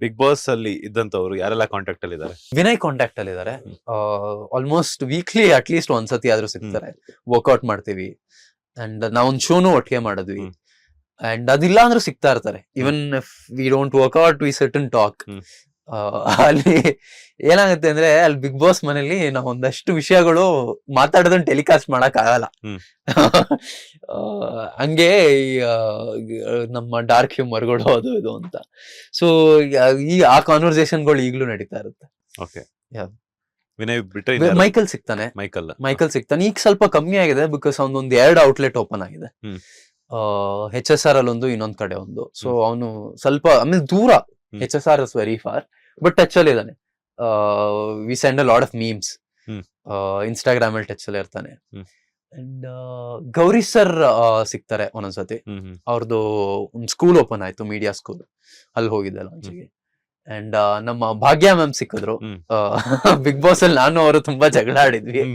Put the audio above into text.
Big boss ಅಲ್ಲಿ ಇದ್ದಂತವ್ರು ಯಾರೆಲ್ಲ contact ಅಲ್ಲಿ ಇದಾರೆ? ವಿನಯ್ ಕಾಂಟ್ಯಾಕ್ಟ್ ಅಲ್ಲಿ ಇದಾರೆ. ಆಲ್ಮೋಸ್ಟ್ ವೀಕ್ಲಿ ಅಟ್ಲೀಸ್ಟ್ ಒಂದ್ಸತಿ ಆದ್ರೂ ಸಿಗ್ತಾರೆ. ವರ್ಕೌಟ್ ಮಾಡ್ತೀವಿ ಅಂಡ್ ನಾವೊಂದ್ ಶೋನು ಒಟ್ಟಿಗೆ ಮಾಡಿದ್ವಿ. ಅಂಡ್ ಅದಿಲ್ಲ ಅಂದ್ರೂ ಸಿಗ್ತಾ ಇರ್ತಾರೆ. Even if we don't work out we sit and talk. ಅಲ್ಲಿ ಏನಾಗುತ್ತೆ ಅಂದ್ರೆ ಅಲ್ಲಿ ಬಿಗ್ ಬಾಸ್ ಮನೇಲಿ ನಾವ್ ಒಂದಷ್ಟು ವಿಷಯಗಳು ಮಾತಾಡೋದನ್ನ ಟೆಲಿಕಾಸ್ಟ್ ಮಾಡಕ್ ಆಗಲ್ಲ. ಹಂಗೆ ನಮ್ಮ ಡಾರ್ಕ್ ಹ್ಯೂಮರ್ಗಳು ಅದು ಇದು ಅಂತ. ಸೊ ಈ ಆ ಕಾನ್ವರ್ಸೇಷನ್ಗಳು ಈಗ್ಲೂ ನಡೀತಾ ಇರುತ್ತೆ. ಓಕೆ. Yeah. ವಿನಯ್ ಬಿಟ್ರೆ ಮೈಕಲ್ ಸಿಗ್ತಾನೆ. ಮೈಕಲ್ ಸಿಗ್ತಾನೆ. ಈಗ ಸ್ವಲ್ಪ ಕಮ್ಮಿ ಆಗಿದೆ ಬಿಕಾಸ್ ಅವನೊಂದು 2 ಔಟ್ಲೆಟ್ ಓಪನ್ ಆಗಿದೆ. HSR ಅಲ್ಲಿ ಒಂದು, ಇನ್ನೊಂದ್ ಕಡೆ ಒಂದು. ಸೊ ಅವನು ಸ್ವಲ್ಪ ಆಮೇಲೆ ದೂರ. HSR is very far but touch ಅಲ್ಲಿ ಇದ್ದಾನೆ. V send a lot of memes. Instagram ಅಲ್ಲಿ ಟಚ್ ಅಲ್ಲಿ ಇರ್ತಾನೆ. ಅಂಡ್ ಗೌರಿ ಸರ್ ಸಿಗ್ತಾರೆ ಒಂದೊಂದ್ಸತಿ. ಅವ್ರದ್ದು ಒಂದು ಸ್ಕೂಲ್ ಓಪನ್ ಆಯ್ತು, ಮೀಡಿಯಾ ಸ್ಕೂಲ್. ಅಲ್ಲಿ ಹೋಗಿದ್ದೆ ಲಾಂಚಿಗೆ. ಅಂಡ್ ನಮ್ಮ ಭಾಗ್ಯ ಮ್ಯಾಮ್ ಸಿಕ್ಕಿದ್ರು. ಬಿಗ್ ಬಾಸ್ ಅಲ್ಲಿ ನಾನು ಅವರು ತುಂಬಾ ಜಗಳ ಆಡಿದ್ವಿ.